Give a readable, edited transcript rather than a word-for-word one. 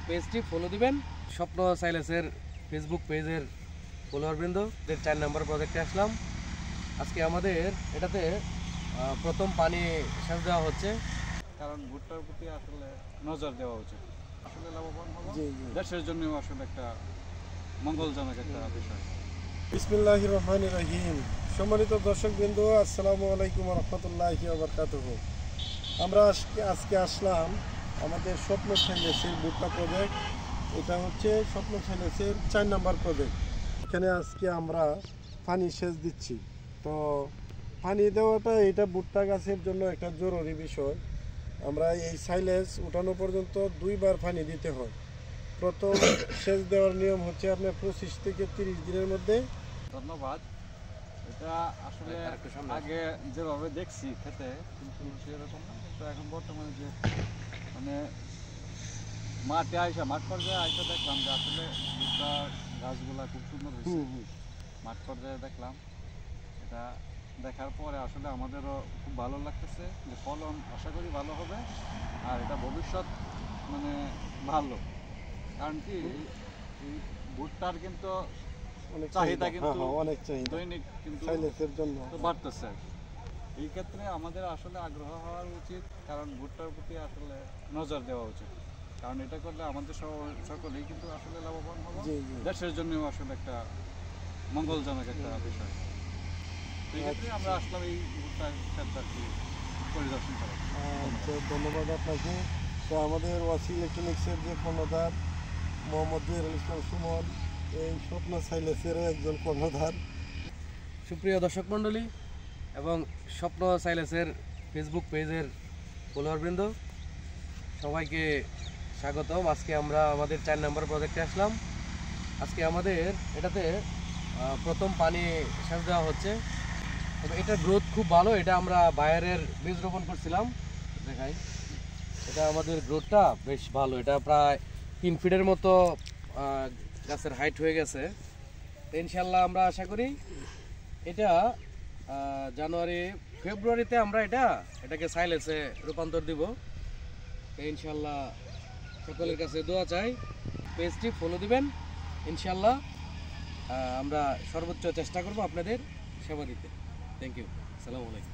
পেজটি ফলো দিবেন। স্বপ্ন সাইলেসের ফেসবুক পেজের ফলোয়ারবৃন্দদের 4 নম্বর প্রজেক্টে আসলাম। আজকে আমাদের এটাতে প্রথম পানি সেচ দেওয়া হচ্ছে, কারণ ভুট্টার প্রতি আসলে নজর দেওয়া উচিত। আসলে লাভবান হবো, দেশের জন্য আসলে একটা মঙ্গলজনক একটা বিষয়। বিসমিল্লাহির রহমানির রহিম। সম্মানিত দর্শকবৃন্দ, আসসালামু আলাইকুম রহমতুল্লাহি ওয়া বারাকাতুহু। আমরা আজকে আসলাম আমাদের স্বপ্ন সাইলেসের ভুট্টা প্রজেক্ট। এটা হচ্ছে স্বপ্ন সাইলেসের 4 নম্বর প্রজেক্ট। এখানে আজকে আমরা পানি সেচ দিচ্ছি। তো পানি দেওয়াটা এটা ভুট্টা গাছের জন্য একটা জরুরি বিষয়। আমরা এই সাইলেস উঠানো পর্যন্ত 2 বার পানি দিতে হয়। প্রথম সেচ দেওয়ার নিয়ম হচ্ছে আপনার 25 থেকে 30 দিনের মধ্যে। ধন্যবাদ। এটা আসলে আগে যেভাবে দেখছি খেতে, কিন্তু সেরকম না। কিন্তু এখন বর্তমানে যে মানে মাঠ পর্যায়ে আইসা দেখলাম যে আসলে ভুট্টা গাছগুলা খুব সুন্দর হয়েছে। মাঠ পর্যায়ে দেখলাম, এটা দেখার পরে আসলে আমাদেরও খুব ভালো লাগতেছে যে ফলন আশা করি ভালো হবে। আর এটা ভবিষ্যৎ মানে ভালো, কারণ কি এই ভুট্টার কিন্তু চাহিদা কিন্তু অনেক চাহিদা দৈনিক কিন্তু সাইলেসের জন্য বাড়তেছে। এই ক্ষেত্রে আমাদের আসলে আগ্রহ হওয়া উচিত, কারণ ভুট্টার প্রতি আসলে নজর দেওয়া উচিত। কারণ এটা করলে আমাদের সকলেই কিন্তু আসলে লাভবান হবো, দেশের জন্য আসলে একটা মঙ্গলজনক একটা বিষয়। এই ক্ষেত্রে আমরা আসলাম এই ভুট্টা ক্ষেত্রটি পরিদর্শন করা। ধন্যবাদ আপনাকে। তো আমাদের ওয়াসি ইলেকট্রনিক্সের যে কর্ণধার মোহাম্মদ জহিরুল ইসলাম সুমন, এই স্বপ্ন সাইলেসেরও একজন কর্ণধার। সুপ্রিয় দর্শক মণ্ডলী এবং স্বপ্ন সাইলেসের ফেসবুক পেজের ফলোয়ারবৃন্দ, সবাইকে স্বাগতম। আজকে আমরা আমাদের 4 নম্বর প্রজেক্টে আসলাম। আজকে আমাদের এটাতে প্রথম পানি সেচ দেওয়া হচ্ছে। তবে এটার গ্রোথ খুব ভালো। এটা আমরা বায়ারের বীজ রোপণ করছিলাম, দেখাই। এটা আমাদের গ্রোথটা বেশ ভালো। এটা প্রায় 3 ফিটের মতো গাছের হাইট হয়ে গেছে। তো ইনশাল্লাহ আমরা আশা করি এটা ফেব্রুয়ারিতে আমরা এটাকে সাইলেসে রূপান্তর দিব। ইনশাল্লাহ সকলের কাছে দোয়া চাই। পেজটি ফলো দিবেন। ইনশাল্লাহ আমরা সর্বোচ্চ চেষ্টা করব আপনাদের সেবা দিতে। Thank you. আসসালামু আলাইকুম।